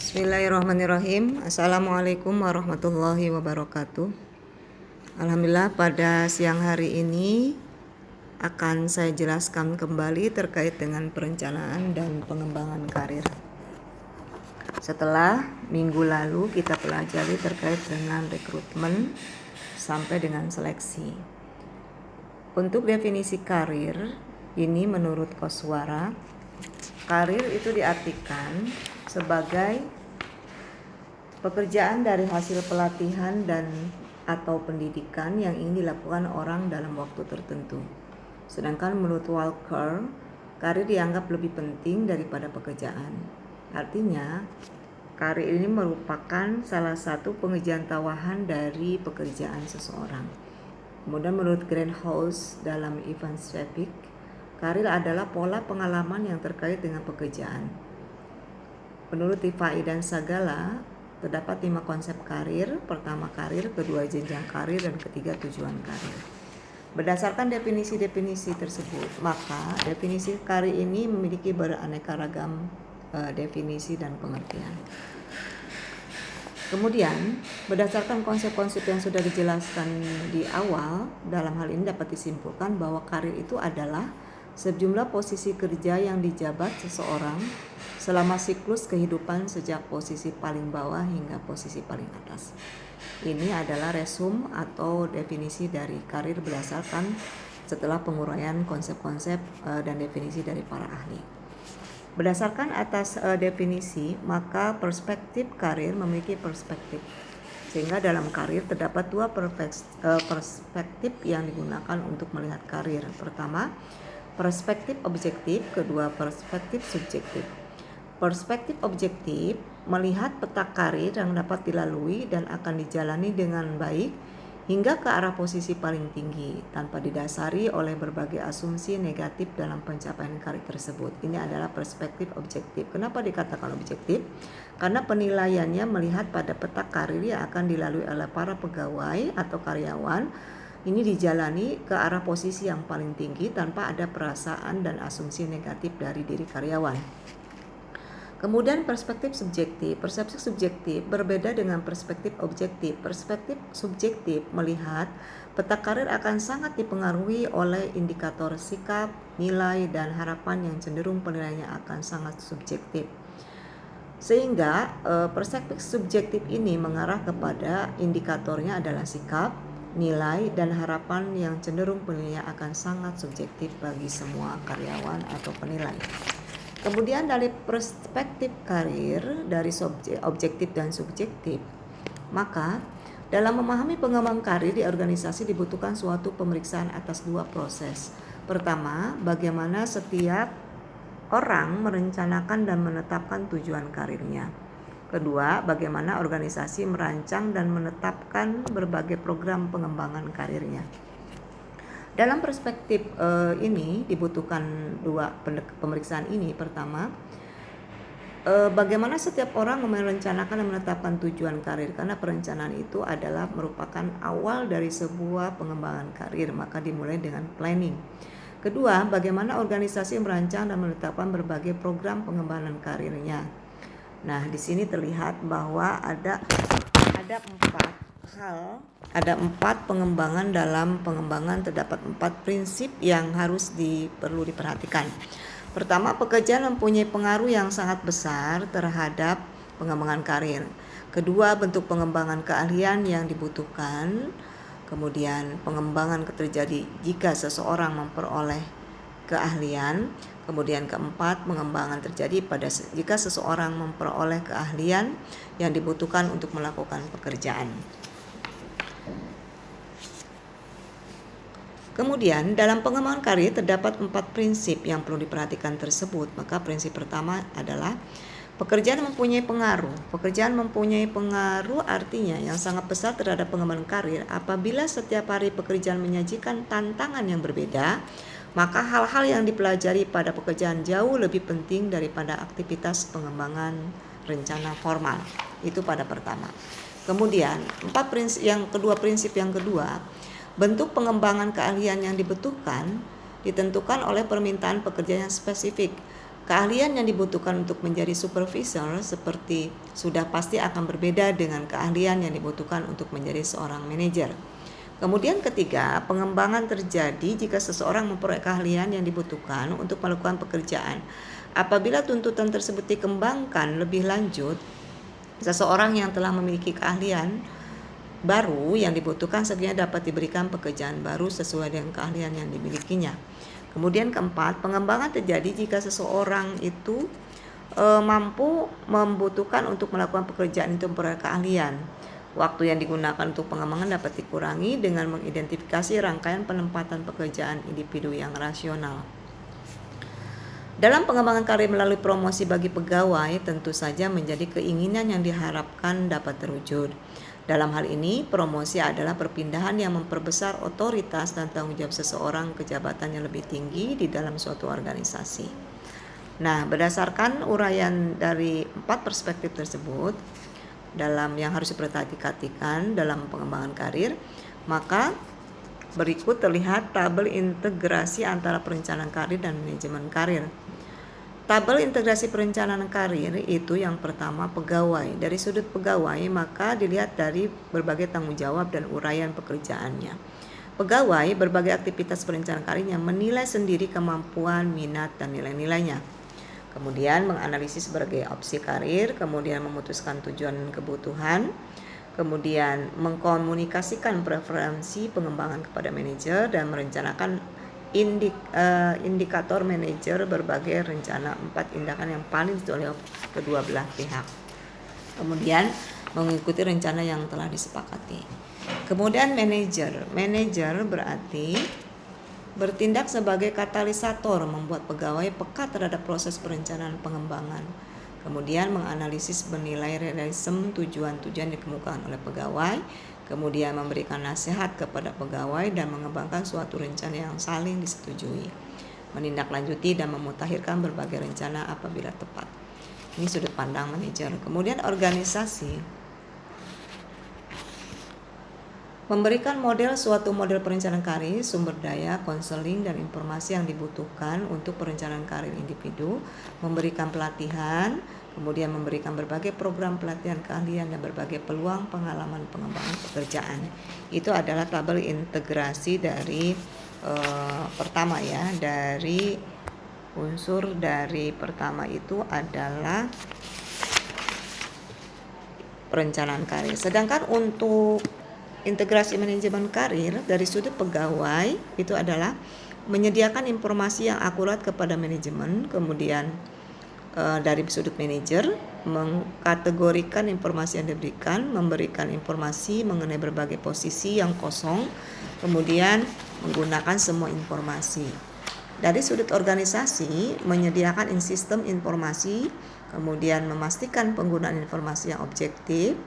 Bismillahirrahmanirrahim. Assalamualaikum warahmatullahi wabarakatuh. Alhamdulillah, pada siang hari ini akan saya jelaskan kembali terkait dengan perencanaan dan pengembangan karir. Setelah minggu lalu kita pelajari terkait dengan rekrutmen sampai dengan seleksi. Untuk definisi karir ini menurut Koswara, karir itu diartikan sebagai pekerjaan dari hasil pelatihan dan atau pendidikan yang ingin dilakukan orang dalam waktu tertentu. Sedangkan menurut Walker, karir dianggap lebih penting daripada pekerjaan. Artinya, karir ini merupakan salah satu pengejantawahan dari pekerjaan seseorang. Kemudian menurut Greenhouse dalam Evans Shepik, karir adalah pola pengalaman yang terkait dengan pekerjaan. Menurut Tifai dan Sagala, terdapat 5 konsep karir. Pertama karir, kedua jenjang karir, dan ketiga tujuan karir. Berdasarkan definisi-definisi tersebut, maka definisi karir ini memiliki beraneka ragam definisi dan pengertian. Kemudian, berdasarkan konsep-konsep yang sudah dijelaskan di awal, dalam hal ini dapat disimpulkan bahwa karir itu adalah sejumlah posisi kerja yang dijabat seseorang selama siklus kehidupan sejak posisi paling bawah hingga posisi paling atas. Ini adalah resum atau definisi dari karir berdasarkan setelah penguraian konsep-konsep dan definisi dari para ahli. Berdasarkan atas definisi, maka perspektif karir memiliki perspektif. Sehingga dalam karir terdapat 2 perspektif yang digunakan untuk melihat karir. Pertama, perspektif objektif, kedua perspektif subjektif. Perspektif objektif melihat peta karir yang dapat dilalui dan akan dijalani dengan baik hingga ke arah posisi paling tinggi tanpa didasari oleh berbagai asumsi negatif dalam pencapaian karir tersebut. Ini adalah perspektif objektif. Kenapa dikatakan objektif? Karena penilaiannya melihat pada peta karir yang akan dilalui oleh para pegawai atau karyawan. Ini dijalani ke arah posisi yang paling tinggi tanpa ada perasaan dan asumsi negatif dari diri karyawan. Kemudian perspektif subjektif. Persepsi subjektif berbeda dengan perspektif objektif. Perspektif subjektif melihat peta karir akan sangat dipengaruhi oleh indikator sikap, nilai, dan harapan yang cenderung penilaiannya akan sangat subjektif. Sehingga perspektif subjektif ini mengarah kepada indikatornya adalah sikap, nilai, dan harapan yang cenderung penilaiannya akan sangat subjektif bagi semua karyawan atau penilai. Kemudian dari perspektif karir dari objektif dan subjektif, maka dalam memahami pengembangan karir di organisasi dibutuhkan suatu pemeriksaan atas 2 proses. Pertama, bagaimana setiap orang merencanakan dan menetapkan tujuan karirnya. Kedua, bagaimana organisasi merancang dan menetapkan berbagai program pengembangan karirnya. Dalam perspektif ini dibutuhkan 2 pemeriksaan ini. Pertama, bagaimana setiap orang merencanakan dan menetapkan tujuan karir, karena perencanaan itu adalah merupakan awal dari sebuah pengembangan karir, maka dimulai dengan planning. Kedua, bagaimana organisasi merancang dan menetapkan berbagai program pengembangan karirnya. Nah, di sini terlihat bahwa ada 4 pengembangan. Dalam pengembangan terdapat 4 prinsip yang harus perlu diperhatikan. Pertama, pekerjaan mempunyai pengaruh yang sangat besar terhadap pengembangan karir. Kedua, bentuk pengembangan keahlian yang dibutuhkan. Kemudian pengembangan terjadi jika seseorang memperoleh keahlian. Kemudian keempat, pengembangan terjadi jika seseorang memperoleh keahlian yang dibutuhkan untuk melakukan pekerjaan. Kemudian dalam pengembangan karir terdapat 4 prinsip yang perlu diperhatikan tersebut. Maka prinsip pertama adalah pekerjaan mempunyai pengaruh. Pekerjaan mempunyai pengaruh artinya yang sangat besar terhadap pengembangan karir. Apabila setiap hari pekerjaan menyajikan tantangan yang berbeda, maka hal-hal yang dipelajari pada pekerjaan jauh lebih penting daripada aktivitas pengembangan rencana formal. Itu pada pertama. Kemudian prinsip yang kedua, bentuk pengembangan keahlian yang dibutuhkan ditentukan oleh permintaan pekerjaan yang spesifik. Keahlian yang dibutuhkan untuk menjadi supervisor seperti sudah pasti akan berbeda dengan keahlian yang dibutuhkan untuk menjadi seorang manajer. Kemudian ketiga, pengembangan terjadi jika seseorang memperoleh keahlian yang dibutuhkan untuk melakukan pekerjaan. Apabila tuntutan tersebut dikembangkan lebih lanjut, seseorang yang telah memiliki keahlian baru yang dibutuhkan sebenarnya dapat diberikan pekerjaan baru sesuai dengan keahlian yang dimilikinya. Kemudian keempat, pengembangan terjadi jika seseorang itu mampu membutuhkan untuk melakukan pekerjaan itu memperoleh keahlian. Waktu yang digunakan untuk pengembangan dapat dikurangi dengan mengidentifikasi rangkaian penempatan pekerjaan individu yang rasional. Dalam pengembangan karir melalui promosi bagi pegawai tentu saja menjadi keinginan yang diharapkan dapat terwujud. Dalam hal ini, promosi adalah perpindahan yang memperbesar otoritas dan tanggung jawab seseorang ke jabatan yang lebih tinggi di dalam suatu organisasi. Nah, berdasarkan uraian dari 4 perspektif tersebut, dalam yang harus diperhatikan dalam pengembangan karir, maka berikut terlihat tabel integrasi antara perencanaan karir dan manajemen karir. Tabel integrasi perencanaan karir itu yang pertama pegawai. Dari sudut pegawai maka dilihat dari berbagai tanggung jawab dan uraian pekerjaannya. Pegawai berbagai aktivitas perencanaan karirnya menilai sendiri kemampuan, minat, dan nilai-nilainya. Kemudian menganalisis berbagai opsi karir, kemudian memutuskan tujuan kebutuhan, kemudian mengkomunikasikan preferensi pengembangan kepada manajer dan merencanakan indikator manajer berbagai rencana 4 tindakan yang paling ditulis oleh kedua belah pihak. Kemudian mengikuti rencana yang telah disepakati. Kemudian manajer berarti bertindak sebagai katalisator, membuat pegawai peka terhadap proses perencanaan pengembangan. Kemudian menganalisis menilai realisme tujuan-tujuan dikemukakan oleh pegawai, kemudian memberikan nasihat kepada pegawai dan mengembangkan suatu rencana yang saling disetujui, menindaklanjuti dan memutakhirkan berbagai rencana apabila tepat. Ini sudut pandang manajer. Kemudian organisasi memberikan suatu model perencanaan karir, sumber daya, konseling, dan informasi yang dibutuhkan untuk perencanaan karir individu, memberikan pelatihan, kemudian memberikan berbagai program pelatihan keahlian dan berbagai peluang pengalaman pengembangan pekerjaan. Itu adalah tabel integrasi dari pertama ya, dari unsur dari pertama itu adalah perencanaan karir. Sedangkan untuk integrasi manajemen karir dari sudut pegawai itu adalah menyediakan informasi yang akurat kepada manajemen, kemudian dari sudut manajer mengkategorikan informasi yang diberikan, memberikan informasi mengenai berbagai posisi yang kosong, kemudian menggunakan semua informasi. Dari sudut organisasi menyediakan sistem informasi, kemudian memastikan penggunaan informasi yang objektif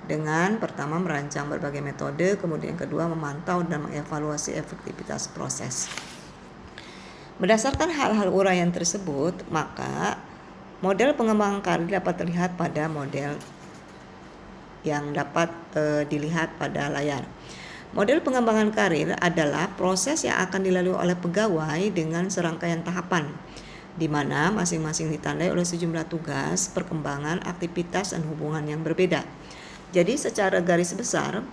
dengan pertama merancang berbagai metode, kemudian kedua memantau dan mengevaluasi efektivitas proses. Berdasarkan hal-hal uraian tersebut, maka model pengembangan karir dapat terlihat pada model yang dapat dilihat pada layar. Model pengembangan karir adalah proses yang akan dilalui oleh pegawai dengan serangkaian tahapan, di mana masing-masing ditandai oleh sejumlah tugas, perkembangan, aktivitas, dan hubungan yang berbeda. Jadi secara garis besar,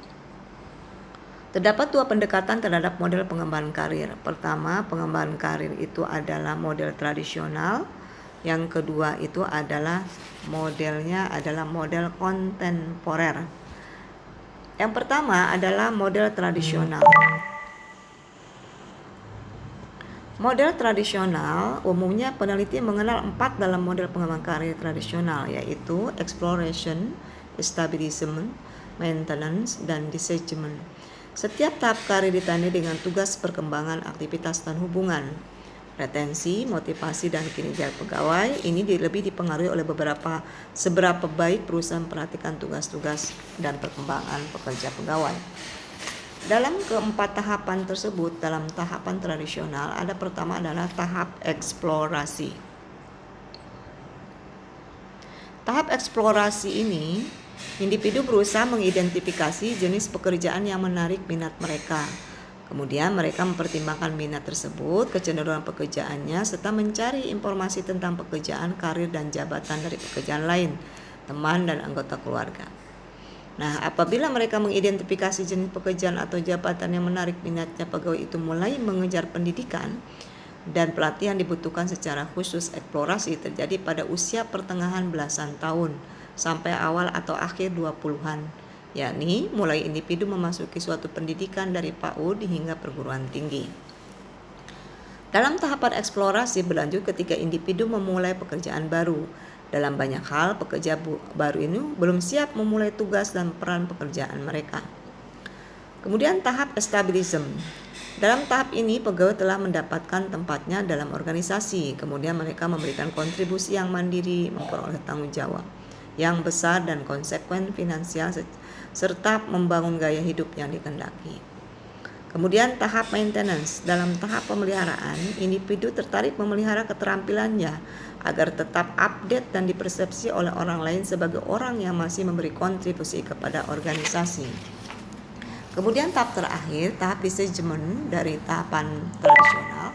terdapat 2 pendekatan terhadap model pengembangan karir. Pertama, pengembangan karir itu adalah model tradisional. Yang kedua itu adalah modelnya adalah model kontemporer. Yang pertama adalah model tradisional. Model tradisional umumnya peneliti mengenal 4 dalam model pengembangan karir tradisional, yaitu exploration, establishment, maintenance, dan disengagement. Setiap tahap karir ditandai dengan tugas perkembangan, aktivitas, dan hubungan. Retensi, motivasi, dan kinerja pegawai ini lebih dipengaruhi oleh seberapa baik perusahaan memperhatikan tugas-tugas dan perkembangan pekerja pegawai. Dalam keempat tahapan tersebut, dalam tahapan tradisional ada pertama adalah tahap eksplorasi. Tahap eksplorasi ini, individu berusaha mengidentifikasi jenis pekerjaan yang menarik minat mereka. Kemudian mereka mempertimbangkan minat tersebut, kecenderungan pekerjaannya, serta mencari informasi tentang pekerjaan, karir, dan jabatan dari pekerjaan lain, teman, dan anggota keluarga. Nah, apabila mereka mengidentifikasi jenis pekerjaan atau jabatan yang menarik minatnya, pegawai itu mulai mengejar pendidikan dan pelatihan dibutuhkan secara khusus. Eksplorasi terjadi pada usia pertengahan belasan tahun sampai awal atau akhir 20-an, yakni mulai individu memasuki suatu pendidikan dari PAUD hingga perguruan tinggi. Dalam tahapan eksplorasi berlanjut ketika individu memulai pekerjaan baru. Dalam banyak hal, pekerja baru ini belum siap memulai tugas dan peran pekerjaan mereka. Kemudian tahap establishment. Dalam tahap ini, pegawai telah mendapatkan tempatnya dalam organisasi. Kemudian mereka memberikan kontribusi yang mandiri, memperoleh tanggung jawab yang besar dan konsekuen finansial, serta membangun gaya hidup yang dikehendaki. Kemudian tahap maintenance. Dalam tahap pemeliharaan, individu tertarik memelihara keterampilannya agar tetap update dan dipersepsi oleh orang lain sebagai orang yang masih memberi kontribusi kepada organisasi. Kemudian tahap terakhir, tahap disengagement dari tahapan tradisional.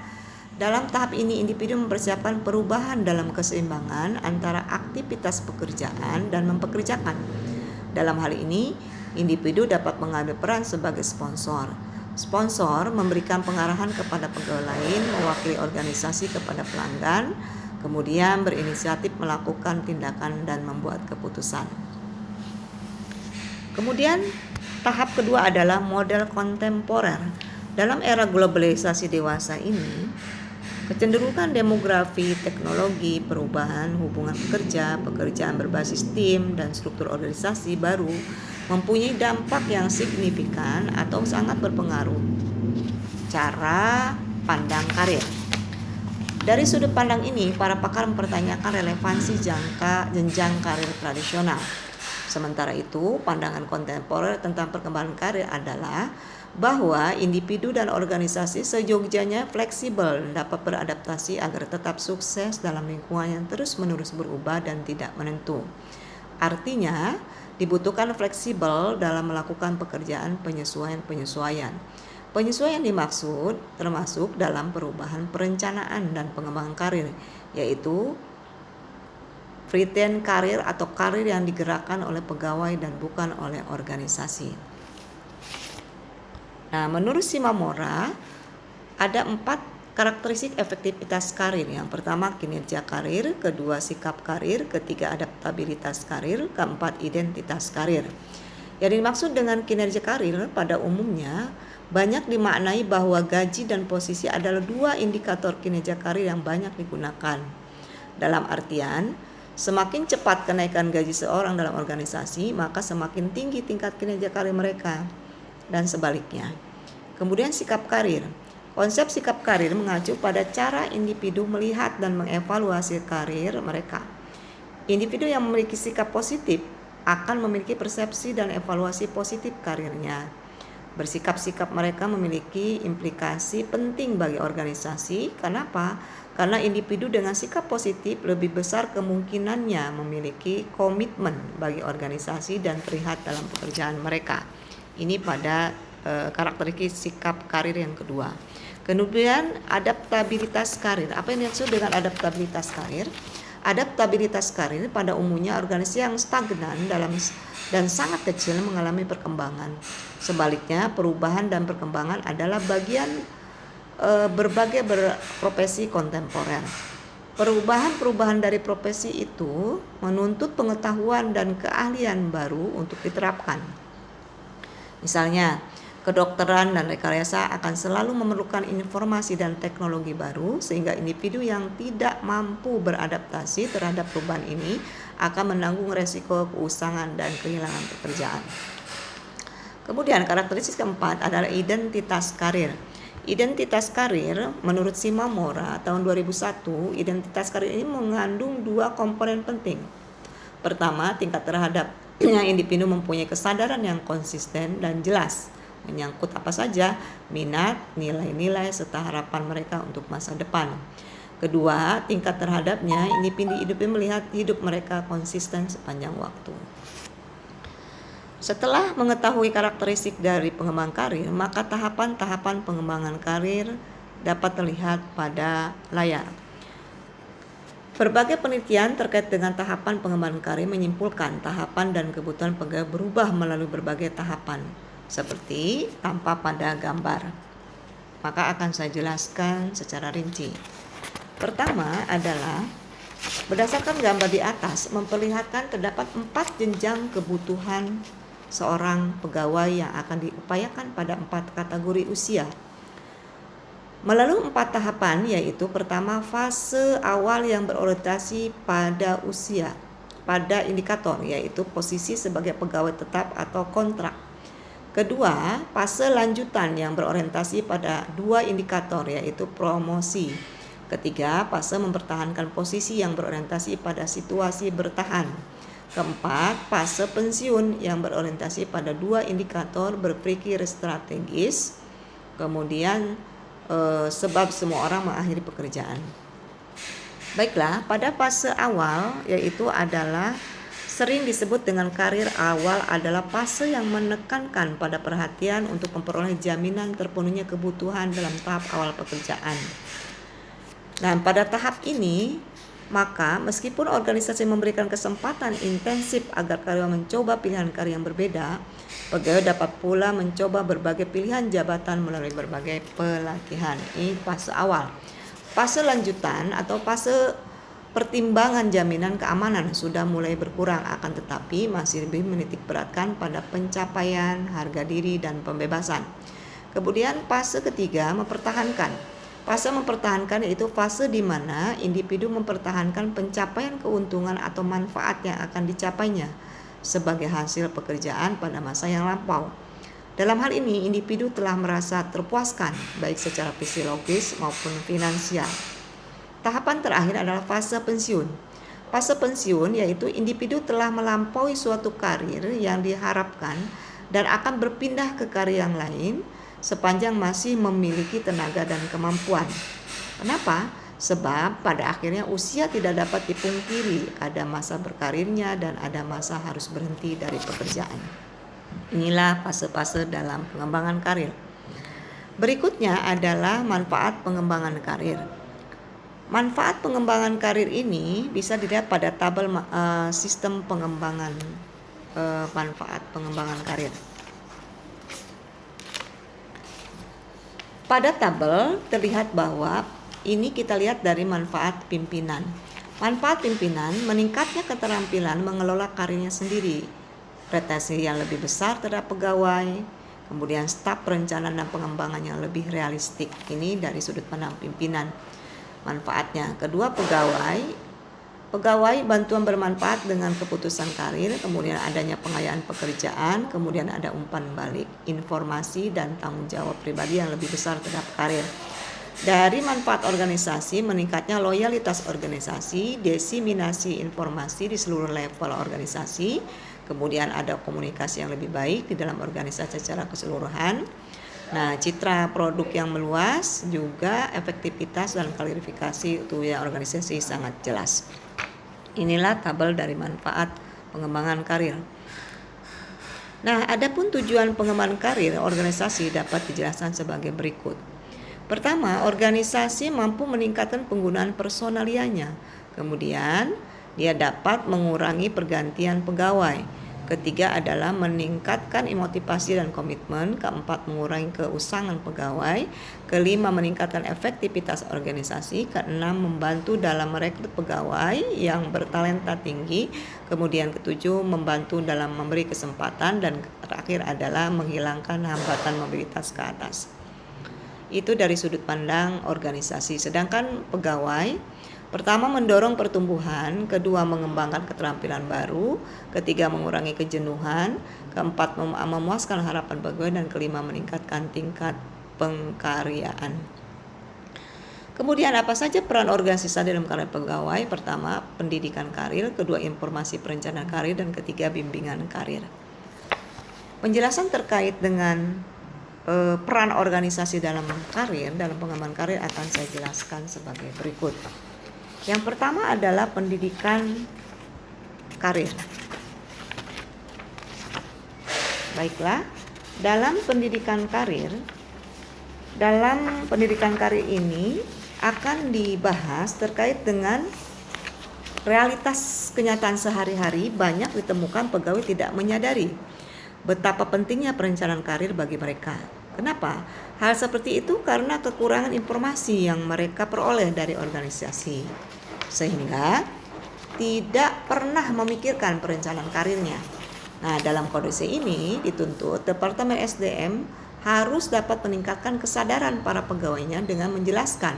Dalam tahap ini, individu mempersiapkan perubahan dalam keseimbangan antara aktivitas pekerjaan dan mempekerjakan. Dalam hal ini, individu dapat mengambil peran sebagai sponsor. Sponsor memberikan pengarahan kepada pegawai lain, mewakili organisasi kepada pelanggan, kemudian berinisiatif melakukan tindakan dan membuat keputusan. Kemudian tahap kedua adalah model kontemporer. Dalam era globalisasi dewasa ini, kecenderungan demografi, teknologi, perubahan hubungan pekerja, pekerjaan berbasis tim, dan struktur organisasi baru mempunyai dampak yang signifikan atau sangat berpengaruh cara pandang karir. Dari sudut pandang ini, para pakar mempertanyakan relevansi jenjang karir tradisional. Sementara itu, pandangan kontemporer tentang perkembangan karir adalah bahwa individu dan organisasi seyogyanya fleksibel dan dapat beradaptasi agar tetap sukses dalam lingkungan yang terus-menerus berubah dan tidak menentu. Artinya, dibutuhkan fleksibel dalam melakukan pekerjaan penyesuaian. Penyesuaian dimaksud termasuk dalam perubahan perencanaan dan pengembangan karir, yaitu retained karir atau karir yang digerakkan oleh pegawai dan bukan oleh organisasi. Nah, menurut Shimamura ada 4 karakteristik efektivitas karir. Yang pertama, kinerja karir, kedua, sikap karir, ketiga, adaptabilitas karir, keempat, identitas karir. Yang dimaksud dengan kinerja karir pada umumnya banyak dimaknai bahwa gaji dan posisi adalah 2 indikator kinerja karir yang banyak digunakan. Dalam artian, semakin cepat kenaikan gaji seorang dalam organisasi, maka semakin tinggi tingkat kinerja karir mereka, dan sebaliknya. Kemudian sikap karir. Konsep sikap karir mengacu pada cara individu melihat dan mengevaluasi karir mereka. Individu yang memiliki sikap positif akan memiliki persepsi dan evaluasi positif karirnya. Bersikap-sikap mereka memiliki implikasi penting bagi organisasi. Kenapa? Karena individu dengan sikap positif lebih besar kemungkinannya memiliki komitmen bagi organisasi dan terlihat dalam pekerjaan mereka. Ini pada karakteristik sikap karir yang kedua. Kemudian adaptabilitas karir. Apa yang dimaksud dengan adaptabilitas karir? Adaptabilitas karir pada umumnya organisasi yang stagnan dan sangat kecil mengalami perkembangan. Sebaliknya, perubahan dan perkembangan adalah bagian berbagai profesi kontemporer. Perubahan dari profesi itu menuntut pengetahuan dan keahlian baru untuk diterapkan. Misalnya, kedokteran dan rekayasa akan selalu memerlukan informasi dan teknologi baru, sehingga individu yang tidak mampu beradaptasi terhadap perubahan ini akan menanggung resiko keusangan dan kehilangan pekerjaan. Kemudian karakteristik keempat adalah identitas karir. Identitas karir menurut Shimamura tahun 2001, identitas karir ini mengandung 2 komponen penting. Pertama, tingkat terhadapnya individu mempunyai kesadaran yang konsisten dan jelas menyangkut apa saja minat, nilai-nilai, serta harapan mereka untuk masa depan. Kedua, tingkat terhadapnya individu melihat hidup mereka konsisten sepanjang waktu. Setelah mengetahui karakteristik dari pengembangan karir, maka tahapan-tahapan pengembangan karir dapat terlihat pada layar. Berbagai penelitian terkait dengan tahapan pengembangan karir menyimpulkan tahapan dan kebutuhan pegawai berubah melalui berbagai tahapan, seperti tampak pada gambar. Maka akan saya jelaskan secara rinci. Pertama adalah berdasarkan gambar di atas memperlihatkan terdapat 4 jenjang kebutuhan seorang pegawai yang akan diupayakan pada 4 kategori usia. Melalui 4 tahapan, yaitu pertama fase awal yang berorientasi pada usia, pada indikator yaitu posisi sebagai pegawai tetap atau kontrak. Kedua, fase lanjutan yang berorientasi pada 2 indikator yaitu promosi. Ketiga, fase mempertahankan posisi yang berorientasi pada situasi bertahan. Keempat, fase pensiun yang berorientasi pada 2 indikator berpikir strategis. Kemudian sebab semua orang mengakhiri pekerjaan. Baiklah, pada fase awal yaitu adalah sering disebut dengan karir awal adalah fase yang menekankan pada perhatian untuk memperoleh jaminan terpenuhnya kebutuhan dalam tahap awal pekerjaan. Nah, pada tahap ini maka meskipun organisasi memberikan kesempatan intensif agar karyawan mencoba pilihan karir yang berbeda, pegawai dapat pula mencoba berbagai pilihan jabatan melalui berbagai pelatihan. Ini fase awal. Fase lanjutan atau fase pertimbangan jaminan keamanan sudah mulai berkurang, akan tetapi masih lebih menitik beratkan pada pencapaian harga diri dan pembebasan. Kemudian fase ketiga mempertahankan. Fase mempertahankan yaitu fase di mana individu mempertahankan pencapaian keuntungan atau manfaat yang akan dicapainya sebagai hasil pekerjaan pada masa yang lampau. Dalam hal ini, individu telah merasa terpuaskan baik secara fisiologis maupun finansial. Tahapan terakhir adalah fase pensiun. Fase pensiun yaitu individu telah melampaui suatu karir yang diharapkan dan akan berpindah ke karir yang lain sepanjang masih memiliki tenaga dan kemampuan. Kenapa? Sebab pada akhirnya usia tidak dapat dipungkiri, ada masa berkarirnya dan ada masa harus berhenti dari pekerjaan. Inilah fase-fase dalam pengembangan karir. Berikutnya adalah manfaat pengembangan karir. Manfaat pengembangan karir ini bisa dilihat pada tabel sistem pengembangan manfaat pengembangan karir. Pada tabel terlihat bahwa ini kita lihat dari manfaat pimpinan. Manfaat pimpinan meningkatnya keterampilan mengelola karirnya sendiri, prestasi yang lebih besar terhadap pegawai, kemudian staf perencanaan dan pengembangan yang lebih realistik. Ini dari sudut pandang pimpinan manfaatnya. Kedua, pegawai bantuan bermanfaat dengan keputusan karir, kemudian adanya pengayaan pekerjaan, kemudian ada umpan balik, informasi dan tanggung jawab pribadi yang lebih besar terhadap karir. Dari manfaat organisasi, meningkatnya loyalitas organisasi, diseminasi informasi di seluruh level organisasi, kemudian ada komunikasi yang lebih baik di dalam organisasi secara keseluruhan. Nah, citra produk yang meluas, juga efektivitas dan klarifikasi itu ya organisasi sangat jelas. Inilah tabel dari manfaat pengembangan karir. Nah, adapun tujuan pengembangan karir organisasi dapat dijelaskan sebagai berikut. Pertama, organisasi mampu meningkatkan penggunaan personalianya. Kemudian, dia dapat mengurangi pergantian pegawai. Ketiga adalah meningkatkan motivasi dan komitmen. Keempat, mengurangi keusangan pegawai. Kelima, meningkatkan efektivitas organisasi. Keenam, membantu dalam merekrut pegawai yang bertalenta tinggi. Kemudian ketujuh, membantu dalam memberi kesempatan. Dan terakhir adalah menghilangkan hambatan mobilitas ke atas. Itu dari sudut pandang organisasi. Sedangkan pegawai, pertama, mendorong pertumbuhan. Kedua, mengembangkan keterampilan baru. Ketiga, mengurangi kejenuhan. Keempat, memuaskan harapan pegawai. Dan kelima, meningkatkan tingkat pengkaryaan. Kemudian apa saja peran organisasi dalam karir pegawai? Pertama, pendidikan karir. Kedua, informasi perencanaan karir. Dan ketiga, bimbingan karir. Penjelasan terkait dengan peran organisasi dalam karir, dalam pengembangan karir akan saya jelaskan sebagai berikut. Yang pertama adalah pendidikan karir. Baiklah, dalam pendidikan karir ini akan dibahas terkait dengan realitas kenyataan sehari-hari. Banyak ditemukan pegawai tidak menyadari betapa pentingnya perencanaan karir bagi mereka. Kenapa? Hal seperti itu karena kekurangan informasi yang mereka peroleh dari organisasi, sehingga tidak pernah memikirkan perencanaan karirnya. Nah, dalam kondisi ini dituntut Departemen SDM harus dapat meningkatkan kesadaran para pegawainya dengan menjelaskan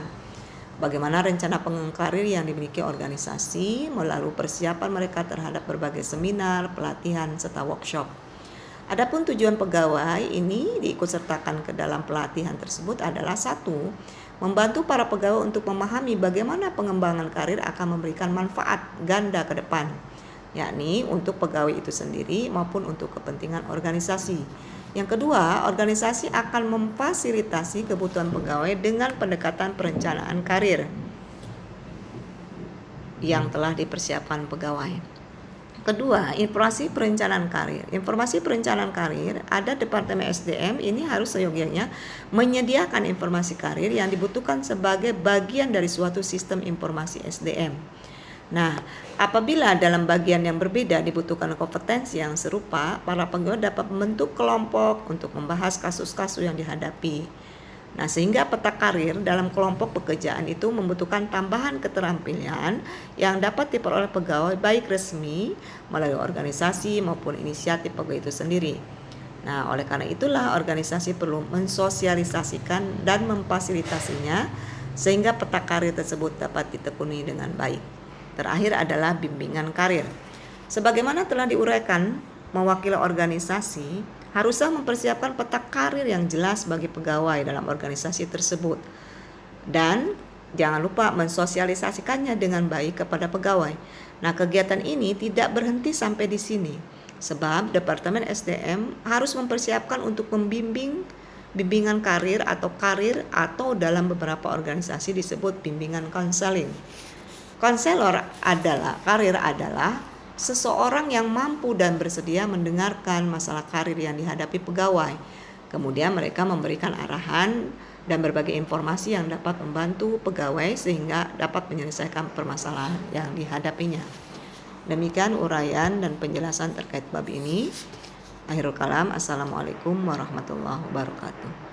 bagaimana rencana karir yang dimiliki organisasi melalui persiapan mereka terhadap berbagai seminar, pelatihan, serta workshop. Adapun tujuan pegawai ini diikutsertakan ke dalam pelatihan tersebut adalah 1. Membantu para pegawai untuk memahami bagaimana pengembangan karir akan memberikan manfaat ganda ke depan, yakni untuk pegawai itu sendiri maupun untuk kepentingan organisasi. Yang kedua, organisasi akan memfasilitasi kebutuhan pegawai dengan pendekatan perencanaan karir yang telah dipersiapkan pegawai. Kedua, informasi perencanaan karir. Informasi perencanaan karir ada Departemen SDM ini harus seyogyanya menyediakan informasi karir yang dibutuhkan sebagai bagian dari suatu sistem informasi SDM. Nah, apabila dalam bagian yang berbeda dibutuhkan kompetensi yang serupa, para pegawai dapat membentuk kelompok untuk membahas kasus-kasus yang dihadapi. Nah, sehingga peta karir dalam kelompok pekerjaan itu membutuhkan tambahan keterampilan yang dapat diperoleh pegawai baik resmi melalui organisasi maupun inisiatif pegawai itu sendiri. Nah, oleh karena itulah organisasi perlu mensosialisasikan dan memfasilitasinya sehingga peta karir tersebut dapat ditekuni dengan baik. Terakhir adalah bimbingan karir. Sebagaimana telah diuraikan, mewakili organisasi haruslah mempersiapkan peta karir yang jelas bagi pegawai dalam organisasi tersebut. Dan jangan lupa mensosialisasikannya dengan baik kepada pegawai. Nah, kegiatan ini tidak berhenti sampai di sini. Sebab Departemen SDM harus mempersiapkan untuk bimbingan karir atau dalam beberapa organisasi disebut bimbingan konseling. Konselor karir adalah seseorang yang mampu dan bersedia mendengarkan masalah karir yang dihadapi pegawai. Kemudian mereka memberikan arahan dan berbagai informasi yang dapat membantu pegawai sehingga dapat menyelesaikan permasalahan yang dihadapinya. Demikian uraian dan penjelasan terkait bab ini. Akhirul kalam, assalamualaikum warahmatullahi wabarakatuh.